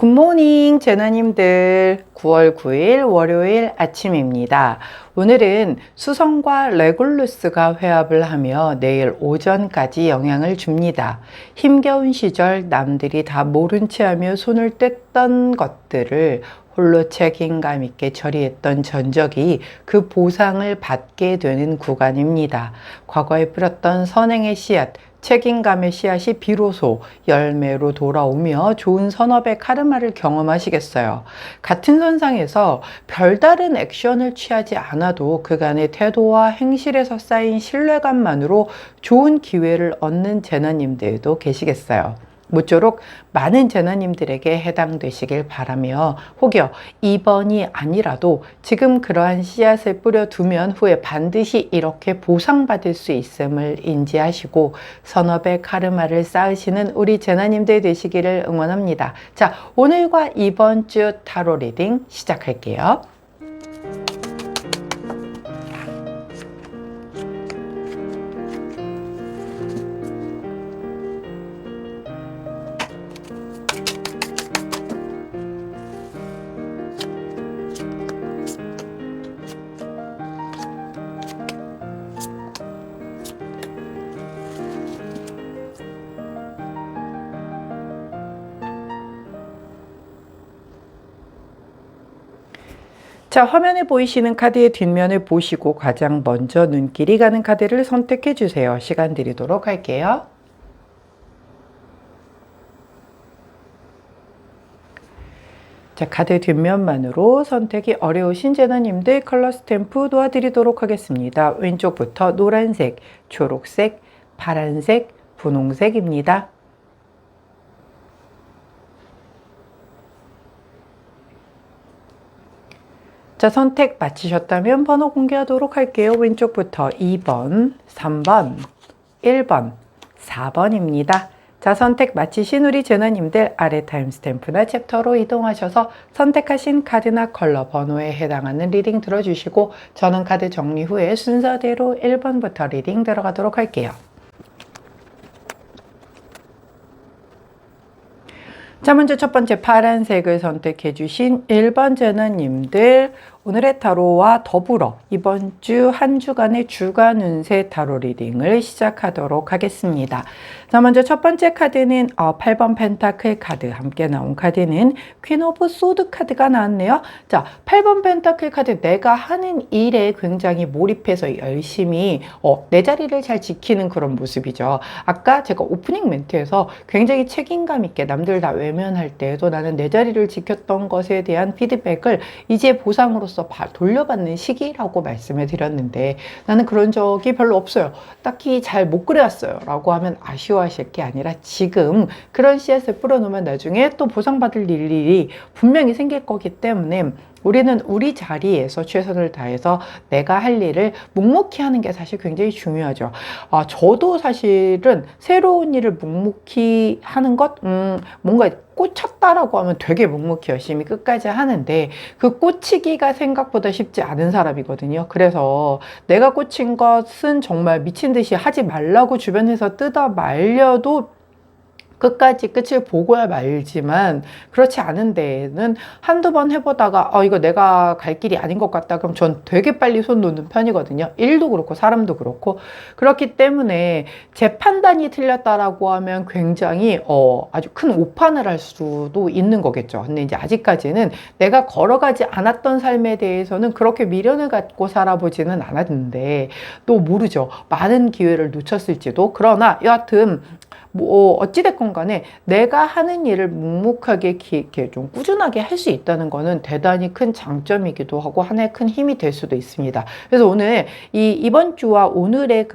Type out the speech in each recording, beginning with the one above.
굿모닝 제나님들, 9월 9일 월요일 아침입니다. 오늘은 수성과 레굴루스가 회합을 하며 내일 오전까지 영향을 줍니다. 힘겨운 시절 남들이 다 모른 채 하며 손을 뗐던 것들을 홀로 책임감 있게 처리했던 전적이 그 보상을 받게 되는 구간입니다. 과거에 뿌렸던 선행의 씨앗, 책임감의 씨앗이 비로소 열매로 돌아오며 좋은 선업의 카르마를 경험하시겠어요. 같은 선상에서 별다른 액션을 취하지 않아도 그간의 태도와 행실에서 쌓인 신뢰감만으로 좋은 기회를 얻는 제나님들도 계시겠어요. 모쪼록 많은 제나님들에게 해당되시길 바라며, 혹여 이번이 아니라도 지금 그러한 씨앗을 뿌려두면 후에 반드시 이렇게 보상받을 수 있음을 인지하시고 선업의 카르마를 쌓으시는 우리 제나님들 되시기를 응원합니다. 자, 오늘과 이번 주 타로 리딩 시작할게요. 자, 화면에 보이시는 카드의 뒷면을 보시고 가장 먼저 눈길이 가는 카드를 선택해 주세요. 시간 드리도록 할게요. 자, 카드 뒷면만으로 선택이 어려우신 제나님들 컬러 스탬프 도와드리도록 하겠습니다. 왼쪽부터 노란색, 초록색, 파란색, 분홍색입니다. 자, 선택 마치셨다면 번호 공개하도록 할게요. 왼쪽부터 2번, 3번, 1번, 4번입니다. 자, 선택 마치신 우리 제나님들 아래 타임스탬프나 챕터로 이동하셔서 선택하신 카드나 컬러 번호에 해당하는 리딩 들어주시고 저는 카드 정리 후에 순서대로 1번부터 리딩 들어가도록 할게요. 자, 먼저 첫 번째 파란색을 선택해 주신 1번 제나님들, 오늘의 타로와 더불어 이번 주 한 주간의 주간 운세 타로 리딩을 시작하도록 하겠습니다. 자, 먼저 첫 번째 카드는 8번 펜타클 카드, 함께 나온 카드는 퀸 오브 소드 카드가 나왔네요. 자, 8번 펜타클 카드, 내가 하는 일에 굉장히 몰입해서 열심히 내 자리를 잘 지키는 그런 모습이죠. 아까 제가 오프닝 멘트에서 굉장히 책임감 있게 남들 다 외면할 때에도 나는 내 자리를 지켰던 것에 대한 피드백을 이제 보상으로서 돌려받는 시기라고 말씀을 드렸는데 나는 그런 적이 별로 없어요. 딱히 잘 못 그려왔어요 라고 하면 아쉬워하실 게 아니라 지금 그런 씨앗을 뿌려놓으면 나중에 또 보상받을 일이 분명히 생길 거기 때문에 우리는 우리 자리에서 최선을 다해서 내가 할 일을 묵묵히 하는 게 사실 굉장히 중요하죠. 저도 사실은 새로운 일을 묵묵히 하는 것, 뭔가 꽂혔다라고 하면 되게 묵묵히 열심히 끝까지 하는데 그 꽂히기가 생각보다 쉽지 않은 사람이거든요. 그래서 내가 꽂힌 것은 정말 미친 듯이 하지 말라고 주변에서 뜯어 말려도 끝까지 끝을 보고야 말지만 그렇지 않은 데에는 한두 번 해보다가 이거 내가 갈 길이 아닌 것 같다 그럼 전 되게 빨리 손 놓는 편이거든요. 일도 그렇고 사람도 그렇고. 그렇기 때문에 제 판단이 틀렸다라고 하면 굉장히 아주 큰 오판을 할 수도 있는 거겠죠. 근데 이제 아직까지는 내가 걸어가지 않았던 삶에 대해서는 그렇게 미련을 갖고 살아보지는 않았는데 또 모르죠. 많은 기회를 놓쳤을지도. 그러나 여하튼 어찌됐건 간에 내가 하는 일을 묵묵하게 이렇게 좀 꾸준하게 할 수 있다는 거는 대단히 큰 장점이기도 하고 하나의 큰 힘이 될 수도 있습니다. 그래서 오늘 이번 주와 오늘의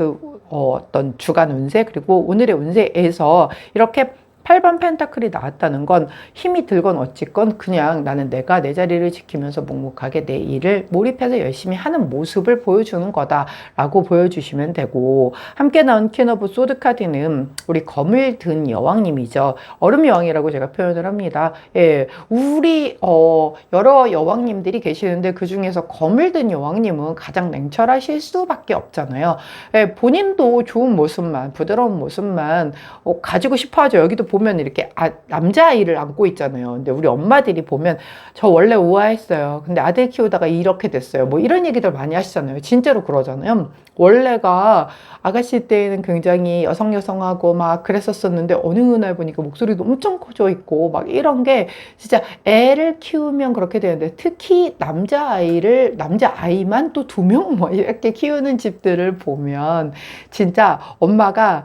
어떤 주간 운세 그리고 오늘의 운세에서 이렇게 8번 펜타클이 나왔다는 건 힘이 들건 어찌건 그냥 나는 내가 내 자리를 지키면서 묵묵하게 내 일을 몰입해서 열심히 하는 모습을 보여주는 거다라고 보여주시면 되고, 함께 나온 퀸 오브 소드 카드는 우리 검을 든 여왕님이죠. 얼음 여왕이라고 제가 표현을 합니다. 예, 우리 여러 여왕님들이 계시는데 그 중에서 검을 든 여왕님은 가장 냉철하실 수밖에 없잖아요. 예, 본인도 좋은 모습만, 부드러운 모습만 가지고 싶어 하죠. 여기도 보면 이렇게 남자아이를 안고 있잖아요. 근데 우리 엄마들이 보면 저 원래 우아했어요. 근데 아들 키우다가 이렇게 됐어요. 뭐 이런 얘기들 많이 하시잖아요. 진짜로 그러잖아요. 원래가 아가씨 때는 굉장히 여성하고 막 그랬었었는데 어느 날 보니까 목소리도 엄청 커져 있고 막 이런 게 진짜 애를 키우면 그렇게 되는데 특히 남자아이만 또 2명 뭐 이렇게 키우는 집들을 보면 진짜 엄마가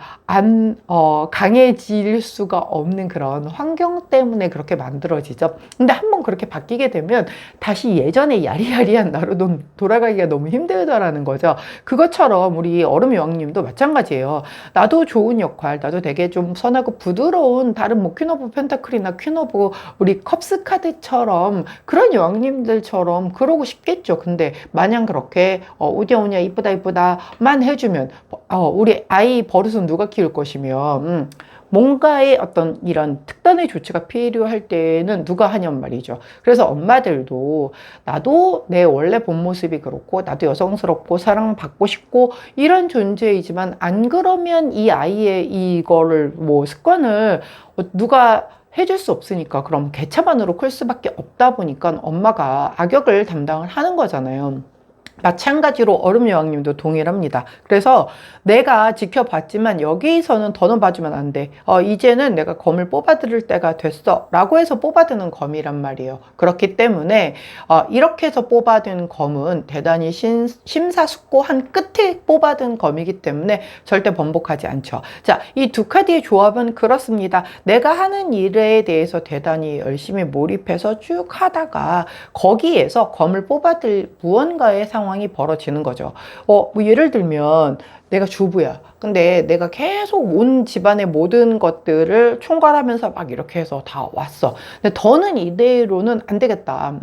강해질 수가 없는 그런 환경 때문에 그렇게 만들어지죠. 근데 한번 그렇게 바뀌게 되면 다시 예전에 야리야리한 나로 돌아가기가 너무 힘들더라는 거죠. 그것처럼 우리 얼음 여왕님도 마찬가지예요. 나도 좋은 역할, 나도 되게 좀 선하고 부드러운 다른 뭐 퀸 오브 펜타클이나 퀸 오브 우리 컵스 카드처럼 그런 여왕님들처럼 그러고 싶겠죠. 근데 마냥 그렇게 오냐 이쁘다만 해주면 우리 아이 버릇은 누가 키울 것이며 뭔가의 어떤 이런 특단의 조치가 필요할 때는 누가 하냔 말이죠. 그래서 엄마들도 나도 내 원래 본 모습이 그렇고 나도 여성스럽고 사랑받고 싶고 이런 존재이지만 안 그러면 이 아이의 이거를 뭐 습관을 누가 해줄 수 없으니까 그럼 개차반으로 클 수밖에 없다 보니까 엄마가 악역을 담당을 하는 거잖아요. 마찬가지로 얼음 여왕님도 동일합니다. 그래서 내가 지켜봤지만 여기서는 더는 봐주면 안 돼. 이제는 내가 검을 뽑아들일 때가 됐어. 라고 해서 뽑아드는 검이란 말이에요. 그렇기 때문에 이렇게 해서 뽑아든 검은 대단히 심사숙고한 끝에 뽑아든 검이기 때문에 절대 번복하지 않죠. 자, 이 두 카드의 조합은 그렇습니다. 내가 하는 일에 대해서 대단히 열심히 몰입해서 쭉 하다가 거기에서 검을 뽑아들 무언가의 상황이 벌어지는 거죠. 뭐 예를 들면 내가 주부야. 근데 내가 계속 온 집안의 모든 것들을 총괄하면서 막 이렇게 해서 다 왔어. 근데 더는 이대로는 안 되겠다.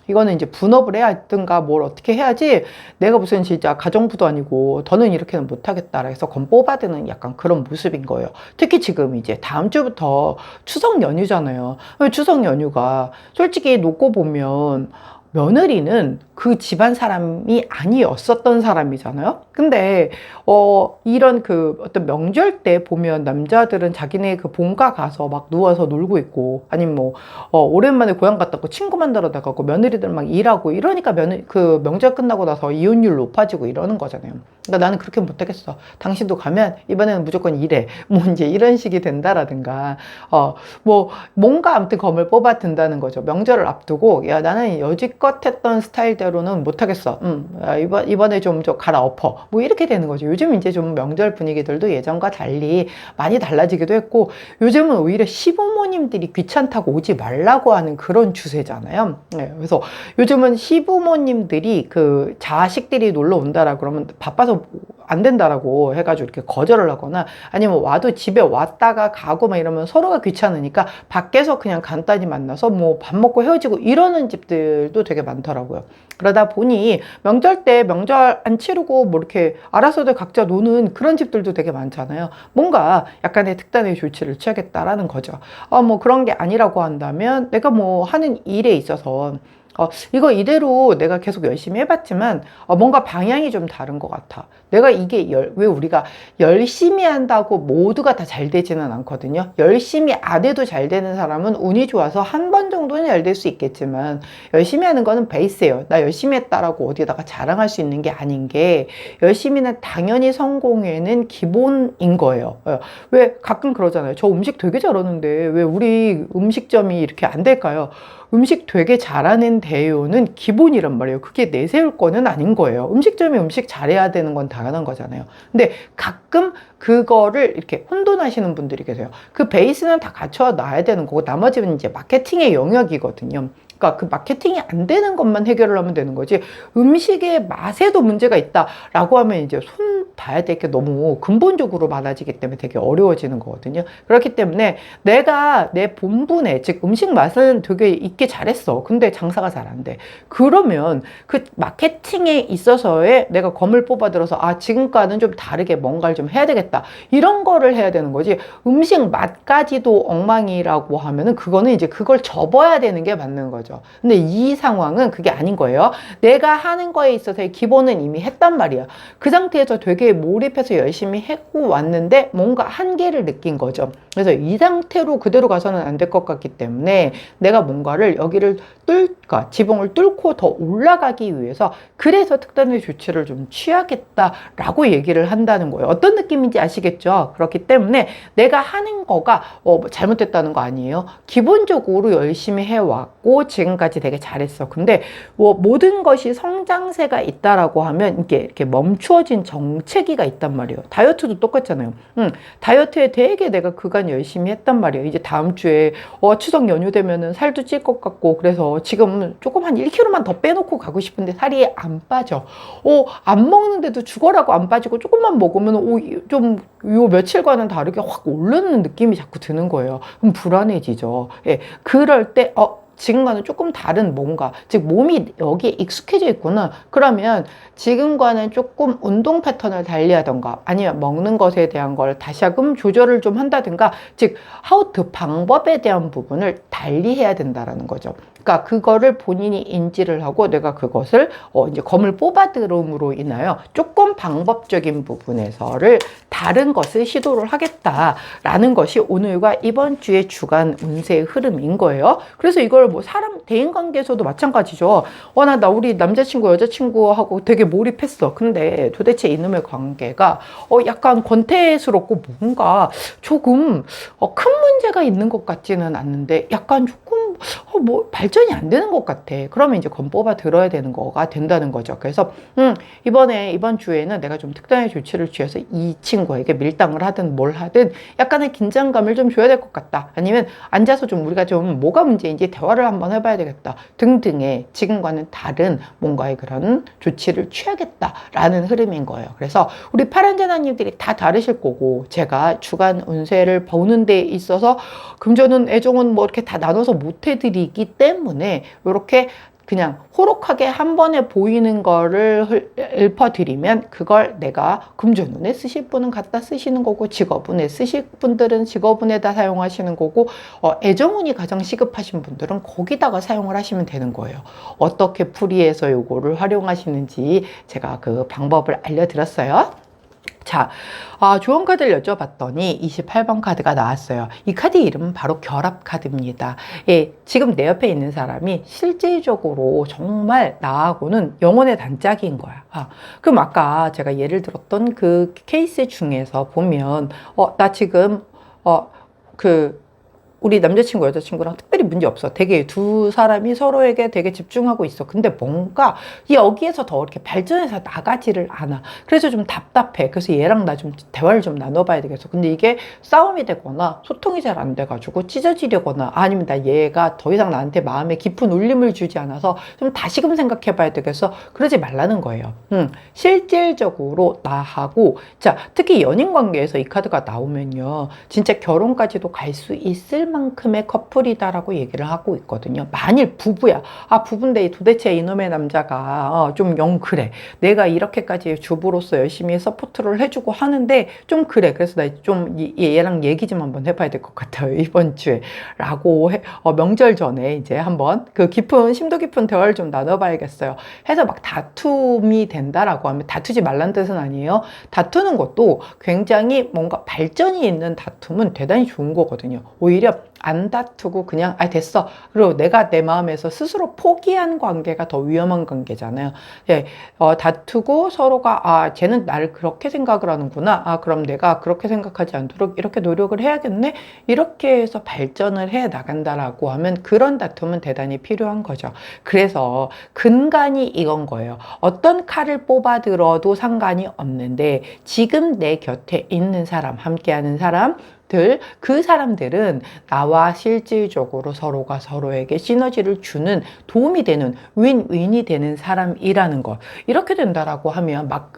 이거는 이제 분업을 해야 하든가 뭘 어떻게 해야지 내가 무슨 진짜 가정부도 아니고 더는 이렇게는 못하겠다. 그래서 검 뽑아드는 약간 그런 모습인 거예요. 특히 지금 이제 다음 주부터 추석 연휴잖아요. 추석 연휴가 솔직히 놓고 보면 며느리는 그 집안 사람이 아니었었던 사람이잖아요. 근데 이런 그 어떤 명절 때 보면 남자들은 자기네 그 본가 가서 막 누워서 놀고 있고 아니면 뭐 오랜만에 고향 갔다 고 친구 만나러 나가고 며느리들 막 일하고 이러니까 그 명절 끝나고 나서 이혼율 높아지고 이러는 거잖아요. 그러니까 나는 그렇게 못하겠어. 당신도 가면 이번에는 무조건 일해. 뭐 이제 이런 식이 된다라든가 뭐 뭔가 아무튼 검을 뽑아 든다는 거죠. 명절을 앞두고 야 나는 여지껏 했던 스타일대로는 못하겠어. 이번에 좀 갈아엎어. 뭐 이렇게 되는 거죠. 요즘 이제 좀 명절 분위기들도 예전과 달리 많이 달라지기도 했고 요즘은 오히려 시부모님들이 귀찮다고 오지 말라고 하는 그런 추세잖아요. 네, 그래서 요즘은 시부모님들이 그 자식들이 놀러 온다라 그러면 바빠서 안 된다라고 해가지고 이렇게 거절을 하거나 아니면 와도 집에 왔다가 가고 막 이러면 서로가 귀찮으니까 밖에서 그냥 간단히 만나서 뭐 밥 먹고 헤어지고 이러는 집들도 되게 많더라고요. 그러다 보니 명절 때 명절 안 치르고 뭐 이렇게 알아서들 각자 노는 그런 집들도 되게 많잖아요. 뭔가 약간의 특단의 조치를 취하겠다라는 거죠. 뭐 그런 게 아니라고 한다면 내가 뭐 하는 일에 있어서 이거 이대로 내가 계속 열심히 해봤지만 뭔가 방향이 좀 다른 것 같아. 내가 이게 왜 우리가 열심히 한다고 모두가 다 잘 되지는 않거든요. 열심히 안 해도 잘 되는 사람은 운이 좋아서 한 번 정도는 잘 될 수 있겠지만 열심히 하는 거는 베이스예요. 나 열심히 했다라고 어디다가 자랑할 수 있는 게 아닌 게 열심히는 당연히 성공에는 기본인 거예요. 왜 가끔 그러잖아요. 저 음식 되게 잘하는데 왜 우리 음식점이 이렇게 안 될까요? 음식 되게 잘하는 대요는 기본이란 말이에요. 그게 내세울 거는 아닌 거예요. 음식점이 음식 잘해야 되는 건 당연한 거잖아요. 근데 가끔 그거를 이렇게 혼돈하시는 분들이 계세요. 그 베이스는 다 갖춰놔야 되는 거고 나머지는 이제 마케팅의 영역이거든요. 그러니까 그 마케팅이 안 되는 것만 해결을 하면 되는 거지 음식의 맛에도 문제가 있다라고 하면 이제 손 봐야 될 게 너무 근본적으로 많아지기 때문에 되게 어려워지는 거거든요. 그렇기 때문에 내가 내 본분에 즉 음식 맛은 되게 있게 잘했어. 근데 장사가 잘 안 돼. 그러면 그 마케팅에 있어서의 내가 검을 뽑아들어서 지금과는 좀 다르게 뭔가를 좀 해야 되겠다. 이런 거를 해야 되는 거지. 음식 맛까지도 엉망이라고 하면은 그거는 이제 그걸 접어야 되는 게 맞는 거죠. 거죠. 근데 이 상황은 그게 아닌 거예요. 내가 하는 거에 있어서의 기본은 이미 했단 말이야. 그 상태에서 되게 몰입해서 열심히 했고 왔는데 뭔가 한계를 느낀 거죠. 그래서 이 상태로 그대로 가서는 안 될 것 같기 때문에 내가 뭔가를 여기를 그러니까 지붕을 뚫고 더 올라가기 위해서 그래서 특단의 조치를 좀 취하겠다라고 얘기를 한다는 거예요. 어떤 느낌인지 아시겠죠? 그렇기 때문에 내가 하는 거가 잘못됐다는 거 아니에요. 기본적으로 열심히 해왔고 지금까지 되게 잘했어. 근데 모든 것이 성장세가 있다라고 하면 이렇게 멈추어진 정체기가 있단 말이에요. 다이어트도 똑같잖아요. 다이어트에 되게 내가 그간 열심히 했단 말이에요. 이제 다음 주에 추석 연휴 되면은 살도 찔 것 같고 그래서 지금 조금 한 1kg만 더 빼놓고 가고 싶은데 살이 안 빠져. 안 먹는데도 죽어라고 안 빠지고 조금만 먹으면 좀 요 며칠과는 다르게 확 오르는 느낌이 자꾸 드는 거예요. 그럼 불안해지죠. 예, 그럴 때 지금과는 조금 다른 뭔가, 즉 몸이 여기에 익숙해져 있구나. 그러면 지금과는 조금 운동 패턴을 달리하던가 아니면 먹는 것에 대한 걸 다시금 조절을 좀 한다든가, 즉 하우트 방법에 대한 부분을 달리해야 된다라는 거죠. 그러니까 그거를 본인이 인지를 하고 내가 그것을 이제 검을 뽑아들음으로 인하여 조금 방법적인 부분에서를 다른 것을 시도를 하겠다라는 것이 오늘과 이번 주의 주간 운세의 흐름인 거예요. 그래서 이걸 뭐 사람 대인관계에서도 마찬가지죠. 나 우리 남자친구 여자친구하고 되게 몰입했어. 근데 도대체 이놈의 관계가 약간 권태스럽고 뭔가 조금 큰 문제가 있는 것 같지는 않는데 약간 조금 뭐 발전이 안 되는 것 같아. 그러면 이제 검 뽑아 들어야 되는 거가 된다는 거죠. 그래서 이번 주에는 내가 좀 특단의 조치를 취해서 이 친구에게 밀당을 하든 뭘 하든 약간의 긴장감을 좀 줘야 될 것 같다. 아니면 앉아서 좀 우리가 좀 뭐가 문제인지 대화를 한번 해봐야 되겠다. 등등의 지금과는 다른 뭔가의 그런 조치를 취하겠다라는 흐름인 거예요. 그래서 우리 파란제나님들이 다 다르실 거고 제가 주간 운세를 보는 데 있어서 금전운, 애정운 뭐 이렇게 다 나눠서 못 해드리기 때문에 이렇게 그냥 호록하게 한 번에 보이는 거를 읊어드리면 그걸 내가 금전운에 쓰실 분은 갖다 쓰시는 거고 직업운에 쓰실 분들은 직업운에다 사용하시는 거고 애정운이 가장 시급하신 분들은 거기다가 사용을 하시면 되는 거예요. 어떻게 풀이해서 요거를 활용하시는지 제가 그 방법을 알려드렸어요. 자, 조언 카드를 여쭤봤더니 28번 카드가 나왔어요. 이 카드 이름은 바로 결합 카드입니다. 예, 지금 내 옆에 있는 사람이 실질적으로 정말 나하고는 영혼의 단짝인 거야. 그럼 아까 제가 예를 들었던 그 케이스 중에서 보면, 나 지금, 우리 남자친구 여자친구랑 특별히 문제 없어. 되게 두 사람이 서로에게 되게 집중하고 있어. 근데 뭔가 여기에서 더 이렇게 발전해서 나가지를 않아. 그래서 좀 답답해. 그래서 얘랑 나 좀 대화를 좀 나눠봐야 되겠어. 근데 이게 싸움이 되거나 소통이 잘 안 돼가지고 찢어지려거나 아니면 나 얘가 더 이상 나한테 마음에 깊은 울림을 주지 않아서 좀 다시금 생각해봐야 되겠어. 그러지 말라는 거예요. 실질적으로 나하고, 자, 특히 연인 관계에서 이 카드가 나오면요, 진짜 결혼까지도 갈 수 있을 만큼의 커플이다라고 얘기를 하고 있거든요. 만일 부부야. 부부인데 도대체 이놈의 남자가 좀 영 그래. 내가 이렇게까지 주부로서 열심히 서포트를 해주고 하는데 좀 그래. 그래서 나 좀 얘랑 얘기 좀 한번 해봐야 될 것 같아요. 이번 주에. 라고 명절 전에 이제 한번 그 심도 깊은 대화를 좀 나눠봐야겠어요. 해서 막 다툼이 된다라고 하면 다투지 말란 뜻은 아니에요. 다투는 것도 굉장히 뭔가 발전이 있는 다툼은 대단히 좋은 거거든요. 오히려 안 다투고 그냥 됐어. 그리고 내가 내 마음에서 스스로 포기한 관계가 더 위험한 관계잖아요. 예, 다투고 서로가 쟤는 나를 그렇게 생각을 하는구나. 그럼 내가 그렇게 생각하지 않도록 이렇게 노력을 해야겠네. 이렇게 해서 발전을 해 나간다라고 하면 그런 다툼은 대단히 필요한 거죠. 그래서 근간이 이건 거예요. 어떤 칼을 뽑아 들어도 상관이 없는데 지금 내 곁에 있는 사람, 함께하는 사람, 그 사람들은 나와 실질적으로 서로가 서로에게 시너지를 주는, 도움이 되는, 윈윈이 되는 사람이라는 것. 이렇게 된다라고 하면 막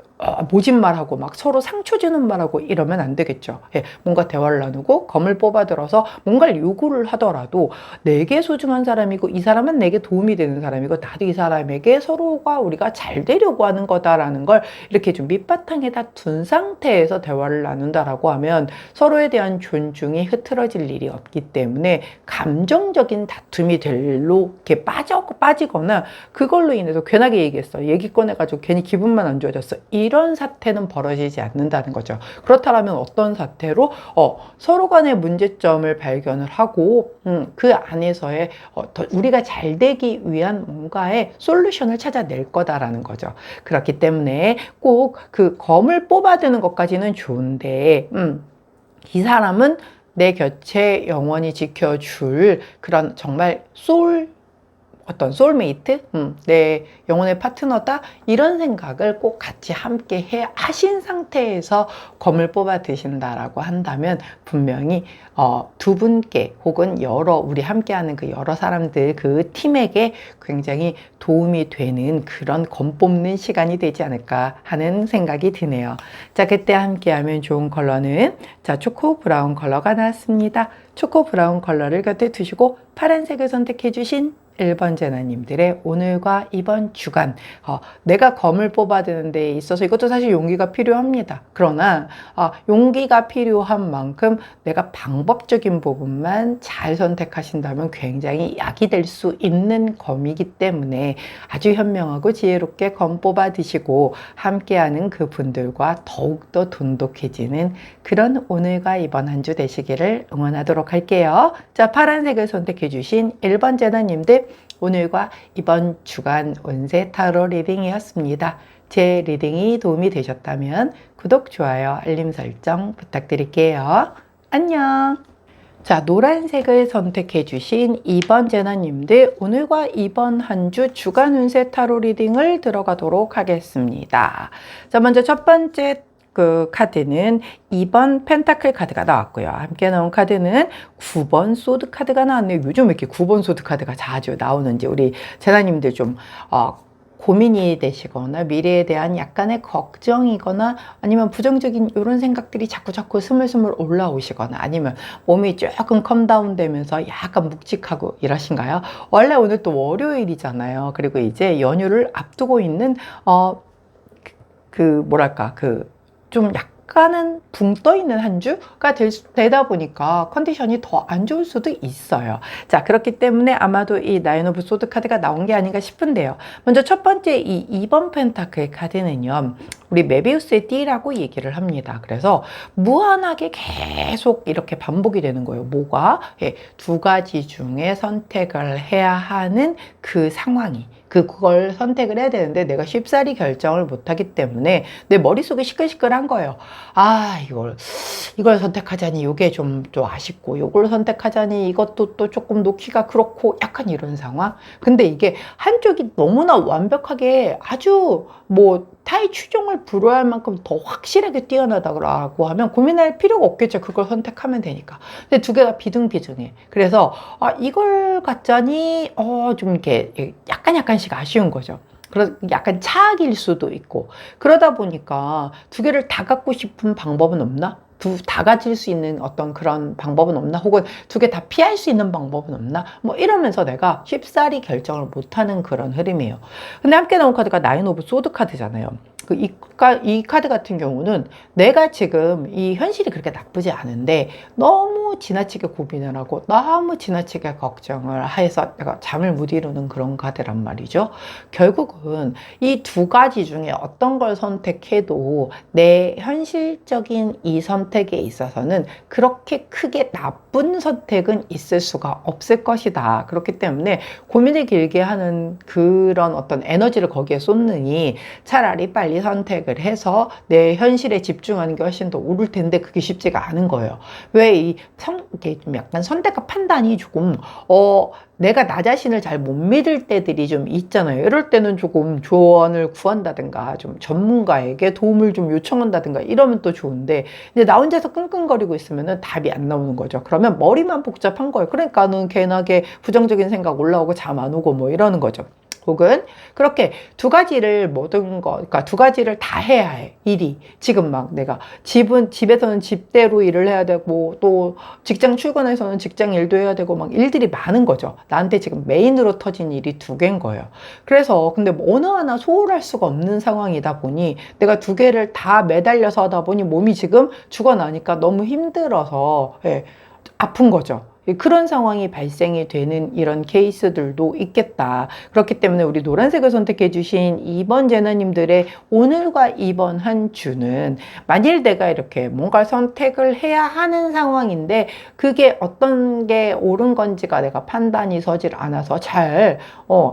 모진말하고 막 서로 상처 주는 말하고 이러면 안 되겠죠. 예, 뭔가 대화를 나누고 검을 뽑아들어서 뭔가를 요구를 하더라도 내게 소중한 사람이고 이 사람은 내게 도움이 되는 사람이고 나도 이 사람에게 서로가 우리가 잘 되려고 하는 거다라는 걸 이렇게 좀 밑바탕에다 둔 상태에서 대화를 나눈다라고 하면 서로에 대한 존중이 흐트러질 일이 없기 때문에 감정적인 다툼이 될로 이렇게 빠지거나 그걸로 인해서 괜하게 얘기했어. 얘기 꺼내가지고 괜히 기분만 안 좋아졌어. 이런 사태는 벌어지지 않는다는 거죠. 그렇다면 어떤 사태로 서로 간의 문제점을 발견을 하고 그 안에서의 우리가 잘 되기 위한 뭔가의 솔루션을 찾아낼 거다라는 거죠. 그렇기 때문에 꼭 그 검을 뽑아드는 것까지는 좋은데 이 사람은 내 곁에 영원히 지켜줄 그런 정말 어떤 소울메이트, 내 영혼의 파트너다 이런 생각을 꼭 같이 함께 하신 상태에서 검을 뽑아 드신다라고 한다면 분명히 두 분께 혹은 우리 함께하는 그 여러 사람들 그 팀에게 굉장히 도움이 되는 그런 검 뽑는 시간이 되지 않을까 하는 생각이 드네요. 자, 그때 함께하면 좋은 컬러는 초코 브라운 컬러가 나왔습니다. 초코 브라운 컬러를 곁에 두시고 파란색을 선택해 주신 1번 제나님들의 오늘과 이번 주간 내가 검을 뽑아드는 데 있어서 이것도 사실 용기가 필요합니다. 그러나 용기가 필요한 만큼 내가 방법적인 부분만 잘 선택하신다면 굉장히 약이 될 수 있는 검이기 때문에 아주 현명하고 지혜롭게 검 뽑아 드시고 함께하는 그분들과 더욱더 돈독해지는 그런 오늘과 이번 한 주 되시기를 응원하도록 할게요. 자, 파란색을 선택해 주신 1번 제나님들 오늘과 이번 주간 운세 타로 리딩이었습니다. 제 리딩이 도움이 되셨다면 구독, 좋아요, 알림 설정 부탁드릴게요. 안녕. 자, 노란색을 선택해 주신 2번 제나님들 오늘과 이번 한 주 주간 운세 타로 리딩을 들어가도록 하겠습니다. 자, 먼저 첫 번째 그 카드는 2번 펜타클 카드가 나왔고요. 함께 나온 카드는 9번 소드 카드가 나왔네요. 요즘 왜 이렇게 9번 소드 카드가 자주 나오는지 우리 제나님들 좀 고민이 되시거나 미래에 대한 약간의 걱정이거나 아니면 부정적인 이런 생각들이 자꾸 스물스물 올라오시거나 아니면 몸이 조금 컴다운 되면서 약간 묵직하고 이러신가요? 원래 오늘 또 월요일이잖아요. 그리고 이제 연휴를 앞두고 있는 좀 약간은 붕 떠 있는 한 주가 되다 보니까 컨디션이 더 안 좋을 수도 있어요. 자, 그렇기 때문에 아마도 이 나인 오브 소드 카드가 나온 게 아닌가 싶은데요. 먼저 첫 번째 이 2번 펜타클 카드는요. 우리 메비우스의 띠라고 얘기를 합니다. 그래서 무한하게 계속 이렇게 반복이 되는 거예요. 뭐가? 두 가지 중에 선택을 해야 하는 그 상황이 그걸 선택을 해야 되는데 내가 쉽사리 결정을 못하기 때문에 내 머릿속이 시끌시끌한 거예요. 이걸 선택하자니 이게 좀 아쉽고 이걸 선택하자니 이것도 또 조금 놓기가 그렇고 약간 이런 상황. 근데 이게 한쪽이 너무나 완벽하게 아주 타의 추종을 불허할 만큼 더 확실하게 뛰어나다고 하면 고민할 필요가 없겠죠. 그걸 선택하면 되니까. 근데 두 개가 비등비등해. 그래서 이걸 갖자니 좀 이렇게 약간씩 아쉬운 거죠. 약간 차악일 수도 있고 그러다 보니까 두 개를 다 갖고 싶은 방법은 없나? 다 가질 수 있는 어떤 그런 방법은 없나? 혹은 두 개 다 피할 수 있는 방법은 없나? 이러면서 내가 쉽사리 결정을 못하는 그런 흐름이에요. 근데 함께 나온 카드가 나인 오브 소드 카드잖아요. 이 카드 같은 경우는 내가 지금 이 현실이 그렇게 나쁘지 않은데 너무 지나치게 고민을 하고 너무 지나치게 걱정을 해서 내가 잠을 못 이루는 그런 카드란 말이죠. 결국은 이 두 가지 중에 어떤 걸 선택해도 내 현실적인 이 선택에 있어서는 그렇게 크게 나쁜 선택은 있을 수가 없을 것이다. 그렇기 때문에 고민을 길게 하는 그런 어떤 에너지를 거기에 쏟느니 차라리 빨리 선택을 해서 내 현실에 집중하는 게 훨씬 더 옳을 텐데 그게 쉽지가 않은 거예요. 왜 이게 좀 약간 선택과 판단이 조금 내가 나 자신을 잘 못 믿을 때들이 좀 있잖아요. 이럴 때는 조금 조언을 구한다든가 좀 전문가에게 도움을 좀 요청한다든가 이러면 또 좋은데 이제 나 혼자서 끙끙거리고 있으면 답이 안 나오는 거죠. 그러면 머리만 복잡한 거예요. 그러니까는 괜하게 부정적인 생각 올라오고 잠 안 오고 이러는 거죠. 혹은 그렇게 두 가지를 모든 거, 그러니까 두 가지를 다 해야 해. 일이. 지금 막 내가 집에서는 집대로 일을 해야 되고, 또 직장 출근해서는 직장 일도 해야 되고, 막 일들이 많은 거죠. 나한테 지금 메인으로 터진 일이 두 개인 거예요. 그래서 근데 뭐 어느 하나 소홀할 수가 없는 상황이다 보니 내가 두 개를 다 매달려서 하다 보니 몸이 지금 죽어나니까 너무 힘들어서, 예, 아픈 거죠. 그런 상황이 발생이 되는 이런 케이스들도 있겠다. 그렇기 때문에 우리 노란색을 선택해 주신 2번 제너님들의 오늘과 이번 한 주는 만일 내가 이렇게 뭔가 선택을 해야 하는 상황인데 그게 어떤 게 옳은 건지가 내가 판단이 서질 않아서 잘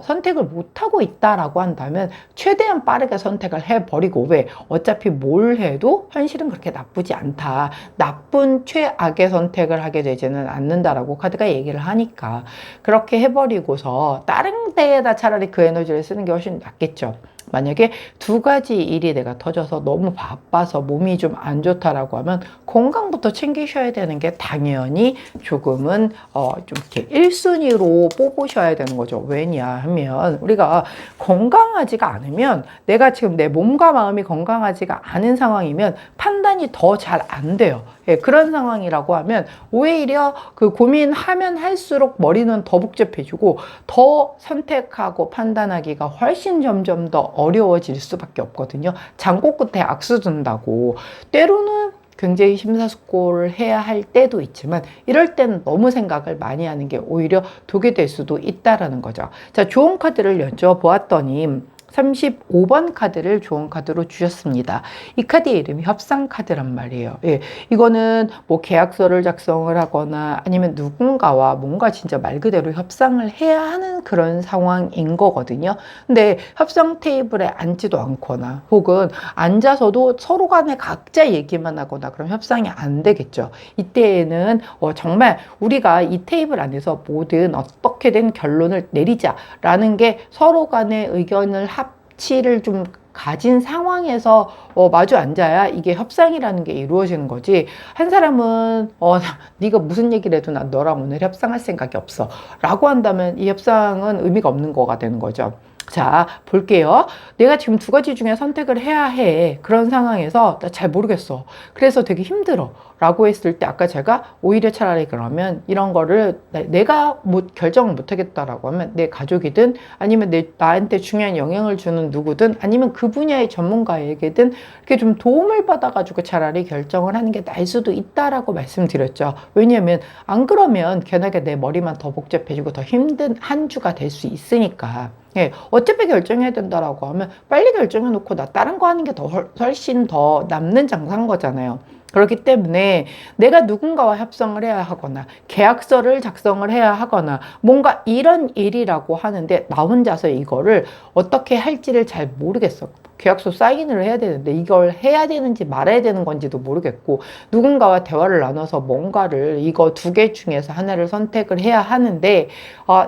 선택을 못하고 있다라고 한다면 최대한 빠르게 선택을 해버리고, 왜? 어차피 뭘 해도 현실은 그렇게 나쁘지 않다. 나쁜 최악의 선택을 하게 되지는 않는다라고 카드가 얘기를 하니까 그렇게 해버리고서 다른 데에다 차라리 그 에너지를 쓰는 게 훨씬 낫겠죠. 만약에 두 가지 일이 내가 터져서 너무 바빠서 몸이 좀 안 좋다라고 하면 건강부터 챙기셔야 되는 게 당연히 조금은 좀 이렇게 1순위로 뽑으셔야 되는 거죠. 왜냐하면 우리가 건강하지가 않으면, 내가 지금 내 몸과 마음이 건강하지가 않은 상황이면 판단이 더 잘 안 돼요. 예, 그런 상황이라고 하면 오히려 그 고민하면 할수록 머리는 더 복잡해지고 더 선택하고 판단하기가 훨씬 점점 더 어려워질 수밖에 없거든요. 장고 끝에 악수 둔다고. 때로는 굉장히 심사숙고를 해야 할 때도 있지만 이럴 때는 너무 생각을 많이 하는 게 오히려 독이 될 수도 있다라는 거죠. 자, 좋은 카드를 여쭤보았더니 35번 카드를 좋은 카드로 주셨습니다. 이 카드의 이름이 협상 카드란 말이에요. 예, 이거는 뭐 계약서를 작성을 하거나 아니면 누군가와 뭔가 진짜 말 그대로 협상을 해야 하는 그런 상황인 거거든요. 근데 협상 테이블에 앉지도 않거나 혹은 앉아서도 서로 간에 각자 얘기만 하거나 그럼 협상이 안 되겠죠. 이때에는 정말 우리가 이 테이블 안에서 모든 어떻게든 결론을 내리자라는 게 서로 간의 의견을 합치를 좀 가진 상황에서 마주 앉아야 이게 협상이라는 게 이루어지는 거지. 한 사람은 네가 무슨 얘기를 해도 난 너랑 오늘 협상할 생각이 없어 라고 한다면 이 협상은 의미가 없는 거가 되는 거죠. 자, 볼게요. 내가 지금 두 가지 중에 선택을 해야 해. 그런 상황에서 나 잘 모르겠어. 그래서 되게 힘들어. 라고 했을 때 아까 제가 오히려 차라리 그러면 이런 거를 내가 결정을 못 하겠다라고 하면 내 가족이든 아니면 나한테 중요한 영향을 주는 누구든 아니면 그 분야의 전문가에게든 이렇게 좀 도움을 받아가지고 차라리 결정을 하는 게 나을 수도 있다라고 말씀드렸죠. 왜냐하면 안 그러면 견하게 내 머리만 더 복잡해지고 더 힘든 한 주가 될 수 있으니까. 예, 어차피 결정해야 된다라고 하면 빨리 결정해 놓고 나 다른 거 하는 게 훨씬 더 남는 장사인 거잖아요. 그렇기 때문에 내가 누군가와 협상을 해야 하거나 계약서를 작성을 해야 하거나 뭔가 이런 일이라고 하는데 나 혼자서 이거를 어떻게 할지를 잘 모르겠어. 계약서 사인을 해야 되는데 이걸 해야 되는지 말아야 되는 건지도 모르겠고, 누군가와 대화를 나눠서 뭔가를 이거 두 개 중에서 하나를 선택을 해야 하는데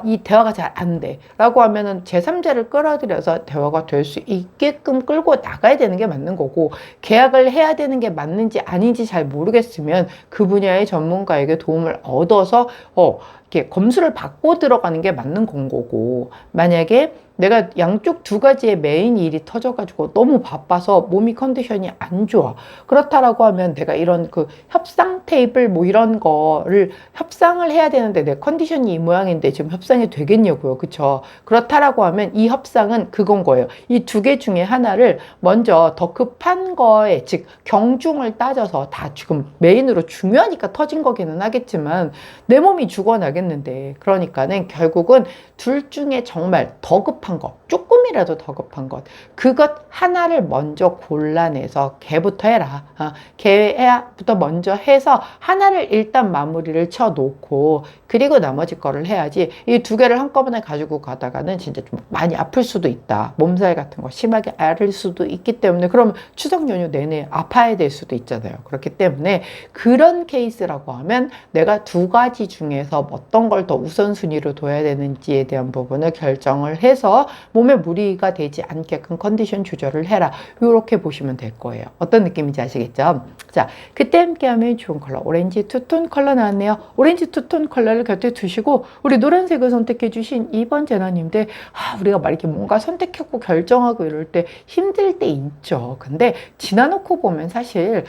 이 대화가 잘 안 돼 라고 하면은 제3자를 끌어들여서 대화가 될 수 있게끔 끌고 나가야 되는 게 맞는 거고, 계약을 해야 되는 게 맞는지 아닌지 잘 모르겠으면 그 분야의 전문가에게 도움을 얻어서 이렇게 검수를 받고 들어가는 게 맞는 건 거고, 만약에 내가 양쪽 두 가지의 메인 일이 터져가지고 너무 바빠서 몸이 컨디션이 안 좋아. 그렇다라고 하면 내가 이런 그 협상 테이블 뭐 이런 거를 협상을 해야 되는데 내 컨디션이 이 모양인데 지금 협상이 되겠냐고요. 그쵸? 그렇다라고 하면 이 협상은 그건 거예요. 이 두 개 중에 하나를 먼저 더 급한 거에, 즉 경중을 따져서 다 지금 메인으로 중요하니까 터진 거기는 하겠지만 내 몸이 죽어나겠는데, 그러니까는 결국은 둘 중에 정말 더 급한 것, 조금이라도 더 급한 것, 그것 하나를 먼저 골라내서 걔부터 해라. 걔부터 먼저 해서 하나를 일단 마무리를 쳐놓고 그리고 나머지 거를 해야지, 이 두 개를 한꺼번에 가지고 가다가는 진짜 좀 많이 아플 수도 있다. 몸살 같은 거 심하게 앓을 수도 있기 때문에, 그럼 추석 연휴 내내 아파야 될 수도 있잖아요. 그렇기 때문에 그런 케이스라고 하면 내가 두 가지 중에서 어떤 걸 더 우선순위로 둬야 되는지에 대한 부분을 결정을 해서 몸에 무리가 되지 않게끔 컨디션 조절을 해라. 이렇게 보시면 될 거예요. 어떤 느낌인지 아시겠죠? 자, 그때 함께하면 좋은 컬러 오렌지 투톤 컬러 나왔네요. 오렌지 투톤 컬러를 곁에 두시고 우리 노란색을 선택해 주신 2번 제너님들, 우리가 막 이렇게 뭔가 선택하고 결정하고 이럴 때 힘들 때 있죠. 근데 지나놓고 보면 사실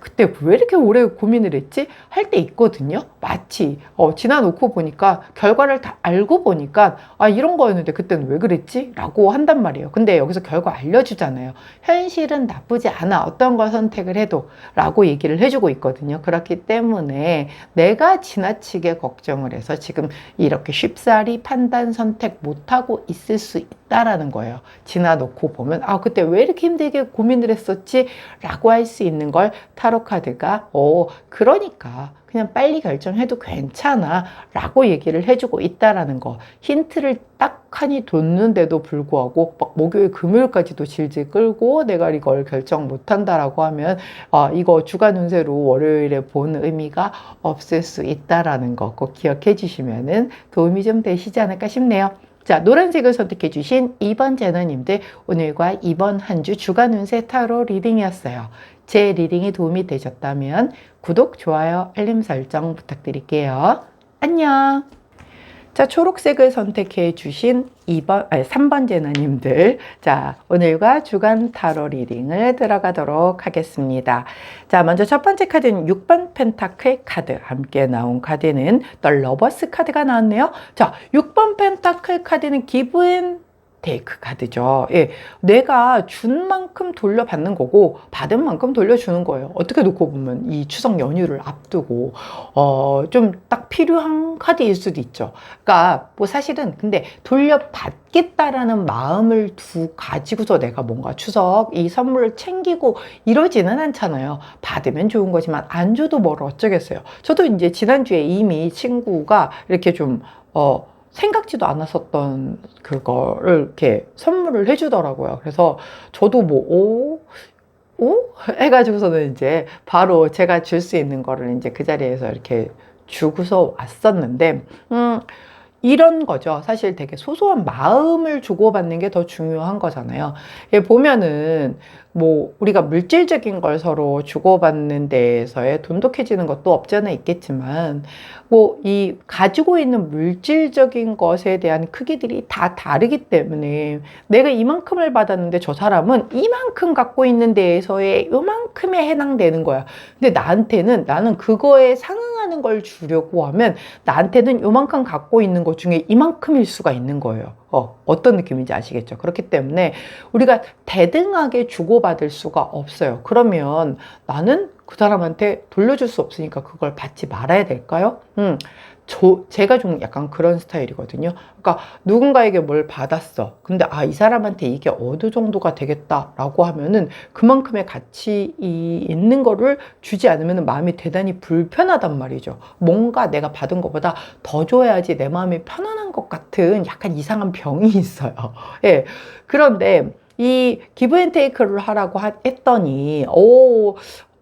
그때 왜 이렇게 오래 고민을 했지? 할 때 있거든요. 마치 지나놓고 보니까 결과를 다 알고 보니까 이런 거였는데 그때는 왜 그랬지? 라고 한단 말이에요. 근데 여기서 결과 알려주잖아요. 현실은 나쁘지 않아. 어떤 걸 선택을 해도 라고 얘기를 해주고 있거든요. 그렇기 때문에 내가 지나치게 걱정을 해서 지금 이렇게 쉽사리 판단 선택 못하고 있을 수 있다라는 거예요. 지나놓고 보면 그때 왜 이렇게 힘들게 고민을 했었지? 라고 할 수 있는 걸 타로 카드가 그러니까 그냥 빨리 결정해도 괜찮아 라고 얘기를 해주고 있다라는 거. 힌트를 딱하니 뒀는데도 불구하고 목요일 금요일까지도 질질 끌고 내가 이걸 결정 못한다라고 하면 이거 주간 운세로 월요일에 본 의미가 없을 수 있다라는 거 꼭 기억해 주시면 도움이 좀 되시지 않을까 싶네요. 자, 노란색을 선택해 주신 2번 제너님들, 오늘과 이번 한 주 주간 운세 타로 리딩이었어요. 제 리딩이 도움이 되셨다면 구독, 좋아요, 알림 설정 부탁드릴게요. 안녕. 자, 초록색을 선택해 주신 3번 제너님들, 자, 오늘과 주간 타로 리딩을 들어가도록 하겠습니다. 자, 먼저 첫 번째 카드는 6번 펜타클 카드, 함께 나온 카드는 The Lovers 카드가 나왔네요. 자, 6번 펜타클 카드는 기브 테이크 카드죠. 예, 내가 준 만큼 돌려받는 거고 받은 만큼 돌려주는 거예요. 어떻게 놓고 보면 이 추석 연휴를 앞두고 좀 딱 필요한 카드일 수도 있죠. 그러니까 뭐 사실은 근데 돌려받겠다라는 마음을 가지고서 내가 뭔가 추석 이 선물을 챙기고 이러지는 않잖아요. 받으면 좋은 거지만 안 줘도 뭘 어쩌겠어요. 저도 이제 지난주에 이미 친구가 이렇게 좀 생각지도 않았었던 그거를 이렇게 선물을 해주더라고요. 그래서 저도 해가지고서는 이제 바로 제가 줄 수 있는 거를 이제 그 자리에서 이렇게 주고서 왔었는데, 이런 거죠. 사실 되게 소소한 마음을 주고받는 게 더 중요한 거잖아요. 보면은 뭐 우리가 물질적인 걸 서로 주고받는 데에서의 돈독해지는 것도 없지 않아 있겠지만 뭐 이 가지고 있는 물질적인 것에 대한 크기들이 다 다르기 때문에 내가 이만큼을 받았는데 저 사람은 이만큼 갖고 있는 데에서의 요만큼에 해당되는 거야. 근데 나는 그거에 상응하는 걸 주려고 하면 나한테는 요만큼 갖고 있는 것 중에 이만큼일 수가 있는 거예요. 어떤 느낌인지 아시겠죠? 그렇기 때문에 우리가 대등하게 주고받을 수가 없어요. 그러면 나는 그 사람한테 돌려줄 수 없으니까 그걸 받지 말아야 될까요? 제가 좀 약간 그런 스타일이거든요. 그러니까 누군가에게 뭘 받았어. 근데 이 사람한테 이게 어느 정도가 되겠다라고 하면은 그만큼의 가치 있는 거를 주지 않으면 마음이 대단히 불편하단 말이죠. 뭔가 내가 받은 것보다 더 줘야지 내 마음이 편안한 것 같은 약간 이상한 병이 있어요. 예. 그런데 이 기브 앤 테이크를 하라고 했더니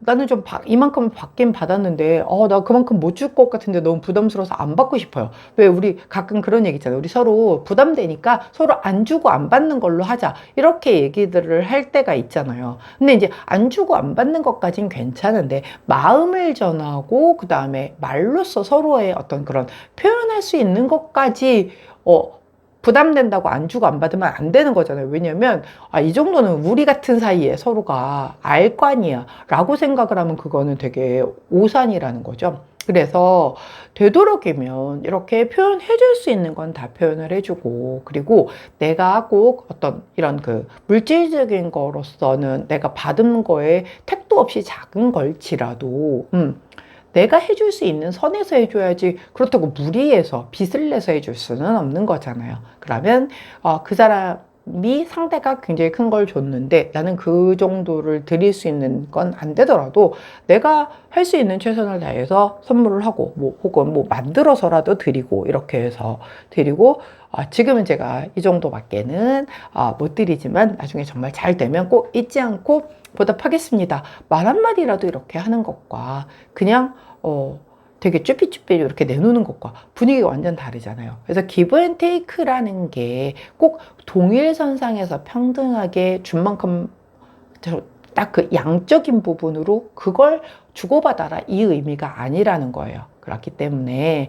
나는 좀 이만큼 받긴 받았는데 나 그만큼 못 줄 것 같은데 너무 부담스러워서 안 받고 싶어요. 왜 우리 가끔 그런 얘기 있잖아요. 우리 서로 부담되니까 서로 안 주고 안 받는 걸로 하자. 이렇게 얘기들을 할 때가 있잖아요. 근데 이제 안 주고 안 받는 것까진 괜찮은데 마음을 전하고 그 다음에 말로써 서로의 어떤 그런 표현할 수 있는 것까지 부담된다고 안 주고 안 받으면 안 되는 거잖아요. 왜냐면 이 정도는 우리 같은 사이에 서로가 알 거 아니야 라고 생각을 하면 그거는 되게 오산이라는 거죠. 그래서 되도록이면 이렇게 표현해 줄 수 있는 건 다 표현을 해주고, 그리고 내가 꼭 어떤 이런 그 물질적인 거로서는 내가 받은 거에 택도 없이 작은 걸지라도 내가 해줄 수 있는 선에서 해줘야지, 그렇다고 무리해서 빚을 내서 해줄 수는 없는 거잖아요. 그러면 그 사람이 상대가 굉장히 큰 걸 줬는데 나는 그 정도를 드릴 수 있는 건 안 되더라도 내가 할 수 있는 최선을 다해서 선물을 하고 혹은 만들어서라도 드리고, 이렇게 해서 드리고, 지금은 제가 이 정도밖에는 못 드리지만 나중에 정말 잘 되면 꼭 잊지 않고 보답하겠습니다. 말 한마디라도 이렇게 하는 것과 그냥 되게 쭈삣쭈삣 이렇게 내놓는 것과 분위기가 완전 다르잖아요. 그래서 기브 앤 테이크라는 게 꼭 동일선상에서 평등하게 준 만큼 딱 그 양적인 부분으로 그걸 주고받아라 이 의미가 아니라는 거예요. 그렇기 때문에